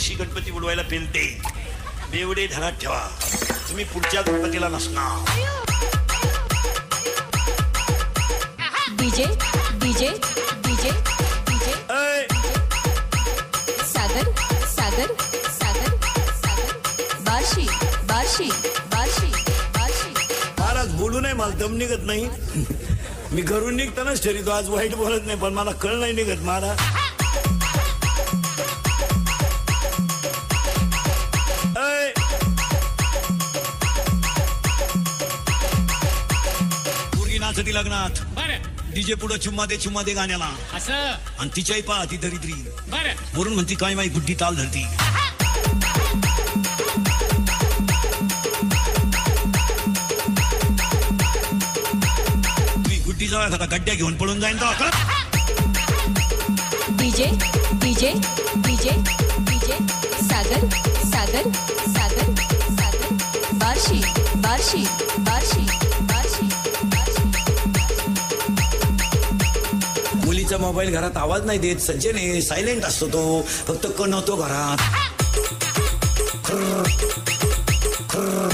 वर्षी गणपती बुडवायला पेलते. बेवडे ध्यानात ठेवा, तुम्ही पुढच्या गणपतीला नसणार. DJ DJ DJ DJ Sagar Sagar Sagar Sagar Barshi Barshi Barshi Barshi. Maharaj बोलू नाही, मला दम निघत नाही. मी घरून निघतानाच ठरवतो आज वाईट बोलत नाही, पण मला कळ नाही निघत महाराज. पोरगी नाचती लग्नात, डीजे पुढं चुम्मा दे गाण्याला असं. आणि तिच्याही पहा ती दरिद्री बरं वरून म्हणती काय माई गुड्डी ताल धरती. तुम्ही गुड्डी जाऊ एखादा गड्ड्या घेऊन पळून जाईन तो का. DJ DJ DJ DJ Sagar Sagar Sagar Sagar Barshi Barshi Barshi Barshi Barshi. मुलीचा मोबाईल घरात आवाज नाही देत, सज्जने सायलेंट असतो तो, फक्त कणवतो घरात. खर्र, खर्र,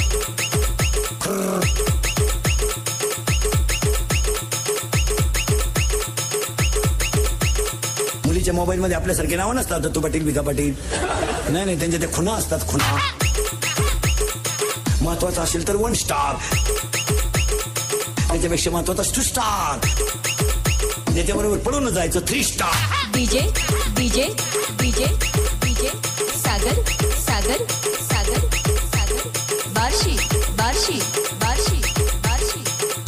खर्र. मुलीच्या मोबाईल मध्ये आपल्यासारखे नावं नसतात, दत्तू पाटील भिका पाटील. नाही नाही, त्यांच्या त्या खुणा असतात, खुणा. महत्वाचं असेल तर 1 स्टार, त्याच्यापेक्षा महत्वाचा 2 स्टार, त्याच्याबरोबर पळून जायचं 3 star. DJ DJ DJ DJ Sagar Sagar Sagar Sagar Barshi Barshi Barshi Barshi.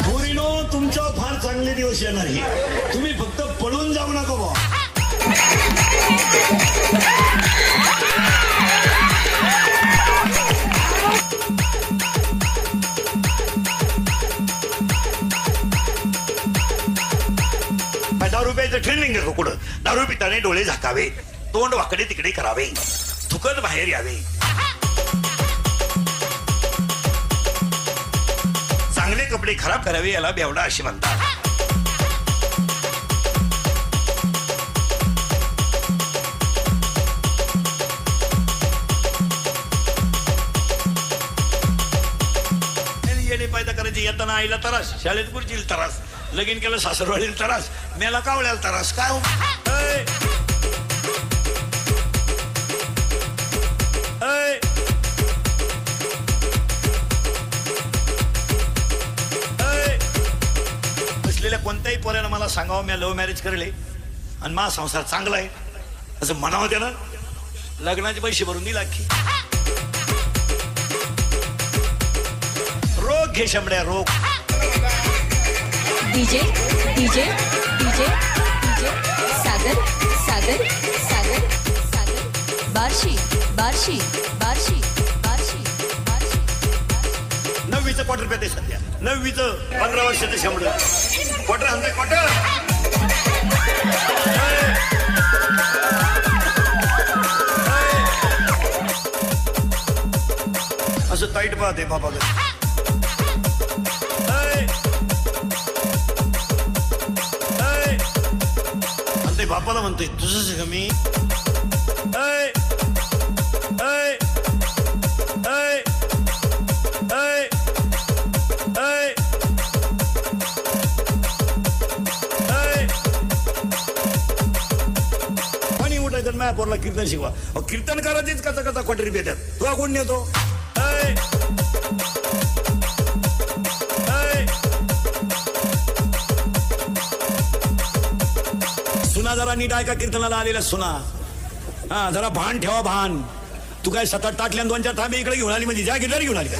पोरीनो, तुमच्या फार चांगले दिवस येणार आहे, तुम्ही फक्त पळून जाऊ नका बा. ₹10 ट्रेनिंग आहे कुठं. दारू पिताने डोळे झाकावे, तोंड वाकडे तिकडे करावे, थुकत बाहेर यावे. चांगले कपडे खराब करावे, याला बेवडा असे म्हणतात. येणे पायदा करायचे, येताना आईला त्रास, शाळेत गुरुजीला त्रास, लगीन केलं सासरवाडीला त्रास, मेला कावळ्याला त्रास. काय बसलेल्या कोणत्याही पोऱ्यानं मला सांगावं मी लव्ह मॅरेज करले आणि माझा संसार चांगला आहे असं म्हणावं त्यानं, लग्नाचे पैसे भरून दिला की. रोग घे शंभड्या, रोग. DJ DJ DJ DJ Sagar Sagar Sagar Sagar Barshi Barshi Barshi Barshi Barshi. 9वीचं quarter पेते सध्या, 9वीचं 15 वर्षाचं शंभर क्वार्टर आणते क्वार्टर. असं ताईट पाहते बाबा. ते बापाला म्हणतोय तुझंच का मी. पाणी उठायचं माझ्या पोरला कीर्तन शिकवा. कीर्तन करायचीच कसा कसा क्वाटरी भेटत, तुला कोण नेतो. सुना जरा नीट ऐका, कीर्तनाला आलेला सुना. हा, जरा भान ठेवा, भान. तू काय 7-8 ताटल्या 2-4 थांबे इकडे घेऊन आली म्हणजे जा गिटार घेऊन आली का.